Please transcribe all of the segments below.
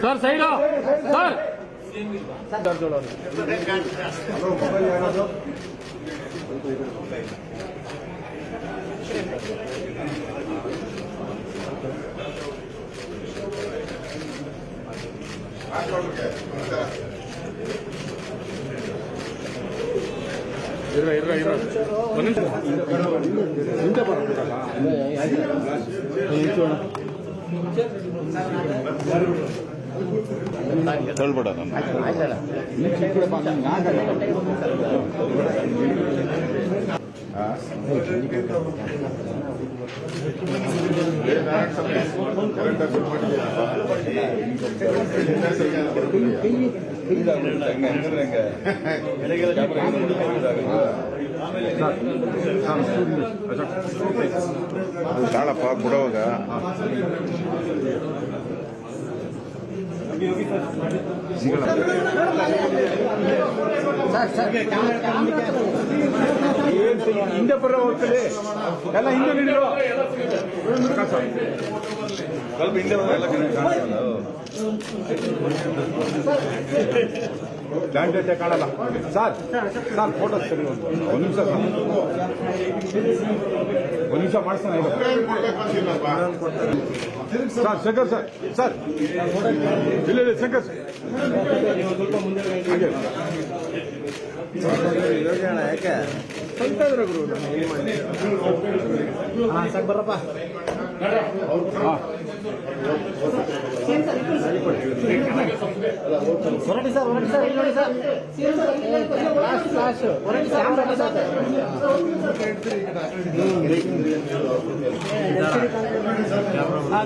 Sir side sir ಹೇಳ್ಬೇಡ ತಾಳಪ್ಪ ಬಿಡೋವಾಗ ಹಿಂದೆ ಬರೋ ಹೋಗ್ತದೆ ಎಲ್ಲ ಹಿಂದೆ ನಿಲ್ಲೋ ಸ್ವಲ್ಪ ಹಿಂದೆ ಜಾಯಿಂಟ್ ಕಾಣಲ್ಲ ಸರ್ ಸರ್ ಫೋಟೋ ಸರಿ ಒಂದು ನಿಮಿಷ ಮಾಡಿಸ್ತಾನೆ ಸರ್ ಶಂಕರ್ ಸರ್ ಸರ್ ಇಲ್ಲ ಶಂಕರ್ ಯಾಕೆ ಸರ್ ಬರಪ್ಪ ಹೊರಟಿ ಸರ್ ಇಲ್ಲಿ ನೋಡಿ sir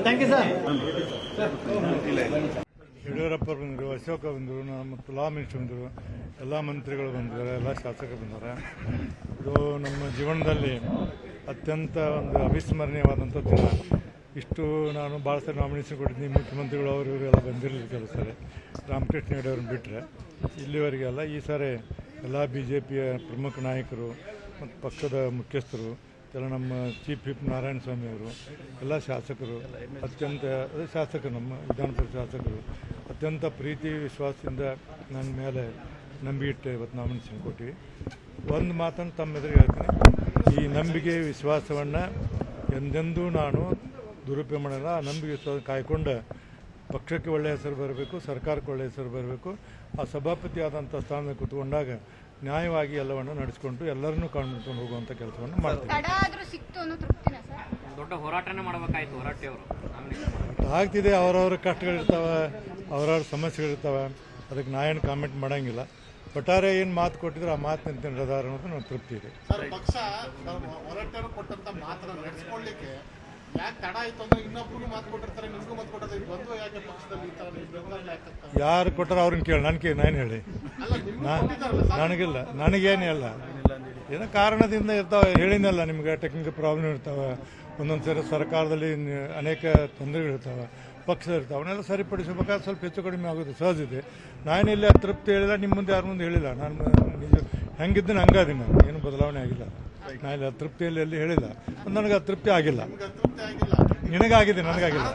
thank you sir. Yediyurappa ಬಂದರು, ಅಶೋಕ ಬಂದರು, ಮತ್ತು ಲಾ ಮಿನಿಸ್ಟರ್ ಬಂದರು, ಎಲ್ಲ ಮಂತ್ರಿಗಳು ಬಂದಿದ್ದಾರೆ, ಎಲ್ಲ ಶಾಸಕರು ಬಂದಿದ್ದಾರೆ. ಇದು ನಮ್ಮ ಜೀವನದಲ್ಲಿ ಅತ್ಯಂತ ಒಂದು ಅವಿಸ್ಮರಣೀಯವಾದಂಥ ದಿನ. ಇಷ್ಟು ನಾನು ಭಾಳ ಸರಿ ನಾಮಿನೇಷನ್ ಕೊಟ್ಟಿದ್ದೀನಿ, ಮುಖ್ಯಮಂತ್ರಿಗಳು ಅವರು ಇವರೆಲ್ಲ ಬಂದಿರಲಿಲ್ಲ ಕೆಲವು ಸರಿ, ರಾಮಕೃಷ್ಣ ಹೆಗಡೆ ಅವ್ರನ್ನ ಬಿಟ್ಟರೆ ಇಲ್ಲಿವರೆಗೆಲ್ಲ. ಈ ಸಾರಿ ಎಲ್ಲ BJPಯ ಪ್ರಮುಖ ನಾಯಕರು ಮತ್ತು ಪಕ್ಷದ ಮುಖ್ಯಸ್ಥರು ಎಲ್ಲ, ನಮ್ಮ ಚೀಫ್ ವಿಪ್ ನಾರಾಯಣ ಸ್ವಾಮಿ ಅವರು, ಎಲ್ಲ ಶಾಸಕರು, ಅತ್ಯಂತ ಶಾಸಕರು, ನಮ್ಮ ವಿಧಾನ ಪರಿಷತ್ ಶಾಸಕರು ಅತ್ಯಂತ ಪ್ರೀತಿ ವಿಶ್ವಾಸದಿಂದ ನನ್ನ ಮೇಲೆ ನಂಬಿಕೆ ಇವತ್ತು ನಾಮಿನೇಷನ್ ಕೊಟ್ಟಿವಿ. ಒಂದು ಮಾತನ್ನು ತಮ್ಮ ಎದುರಿಗೆ ಹೇಳ್ತೀನಿ, ಈ ನಂಬಿಕೆ ವಿಶ್ವಾಸವನ್ನು ಎಂದೆಂದೂ ನಾನು ದುರುಪಯೋಗ ಮಾಡಲ್ಲ. ಆ ನಂಬಿಕೆ ವಿಶ್ವಾಸ ಕಾಯ್ಕೊಂಡು ಪಕ್ಷಕ್ಕೆ ಒಳ್ಳೆಯ ಹೆಸರು ಬರಬೇಕು, ಸರ್ಕಾರಕ್ಕೆ ಒಳ್ಳೆಯ ಹೆಸರು ಬರಬೇಕು. ಆ ಸಭಾಪತಿ ಆದಂಥ ಸ್ಥಾನದಲ್ಲಿ ಕೂತ್ಕೊಂಡಾಗ ನ್ಯಾಯವಾಗಿ ಎಲ್ಲವನ್ನು ನಡೆಸಿಕೊಂಡು ಎಲ್ಲರನ್ನೂ ಕಾಣ್ಕೊಂಡು ಹೋಗುವಂಥ ಕೆಲಸವನ್ನು ಮಾಡ್ತೀವಿ. ದೊಡ್ಡ ಹೋರಾಟನೇ ಮಾಡಬೇಕಾಯ್ತು ಹೋರಾಟಿಯವರು. ಆಗ್ತಿದೆ, ಅವರವ್ರ ಕಷ್ಟಗಳಿರ್ತಾವೆ, ಅವರವ್ರ ಸಮಸ್ಯೆಗಳಿರ್ತಾವೆ, ಅದಕ್ಕೆ ನಾ ಏನು ಕಾಮೆಂಟ್ ಮಾಡೋಂಗಿಲ್ಲ. ಒಟ್ಟಾರೆ ಏನು ಮಾತು ಕೊಟ್ಟಿದ್ರೆ ಆ ಮಾತು ನಿಂತಿರೋದಾರ ಅನ್ನೋದು ನನಗೆ ತೃಪ್ತಿ ಇದೆ. ಪಕ್ಷ ಹೋರಾಟರು ಕೊಟ್ಟಂತ ಮಾತನ್ನ ನಡೆಸ್ಕೊಳ್ಳಿಕ್ಕೆ ಯಾಕೆ ತಡ ಆಯ್ತು ಅಂದ್ರೆ ಇನ್ನೊಬ್ರಿಗೂ ಮಾತು ಕೊಟ್ಟಿರ್ತಾರೆ, ನಿಮಗೂ ಮಾತು ಕೊಟ್ಟಿರ್ತಾರೆ, ದ್ವಂದ್ವ ಯಾಕೆ ಪಕ್ಷದಲ್ಲಿ ಯಾರು ಕೊಟ್ಟಾರ ಅವ್ರನ್ನ ಕೇಳಿ, ನನಗೆ ನಾನು ಹೇಳಿ ನನಗಿಲ್ಲ, ನನಗೇನು ಇಲ್ಲ. ಏನೋ ಕಾರಣದಿಂದ ಇರ್ತಾವೆ, ಹೇಳಿನಲ್ಲ ನಿಮ್ಗೆ, ಟೆಕ್ನಿಕಲ್ ಪ್ರಾಬ್ಲಮ್ ಇರ್ತಾವೆ, ಒಂದೊಂದು ಸರಿ ಸರ್ಕಾರದಲ್ಲಿ ಅನೇಕ ತೊಂದರೆಗಳಿರ್ತಾವೆ, ಪಕ್ಷ ಇರ್ತಾವೆ, ಅವನ್ನೆಲ್ಲ ಸರಿಪಡಿಸಬೇಕಾದ್ರೆ ಸ್ವಲ್ಪ ಹೆಚ್ಚು ಕಡಿಮೆ ಆಗೋದು ಸಹಜ ಇದೆ. ನಾನೇನಿಲ್ಲ ತೃಪ್ತಿ ಹೇಳಿಲ್ಲ, ನಿಮ್ಮ ಮುಂದೆ ಯಾರ ಮುಂದೆ ಹೇಳಿಲ್ಲ. ನಾನು ನಿಜ ಹೆಂಗಿದ್ದೀನಿ ಹಂಗಾದೀನಿ, ನಾನು ಏನು ಬದಲಾವಣೆ ಆಗಿಲ್ಲ. ನಾನಿಲ್ಲ ತೃಪ್ತಿಯಲ್ಲಿ ಎಲ್ಲಿ ಹೇಳಿಲ್ಲ, ನನಗೆ ತೃಪ್ತಿ ಆಗಿಲ್ಲ. ನಿನಗಾಗಿದೆ, ನನಗಾಗಿಲ್ಲ.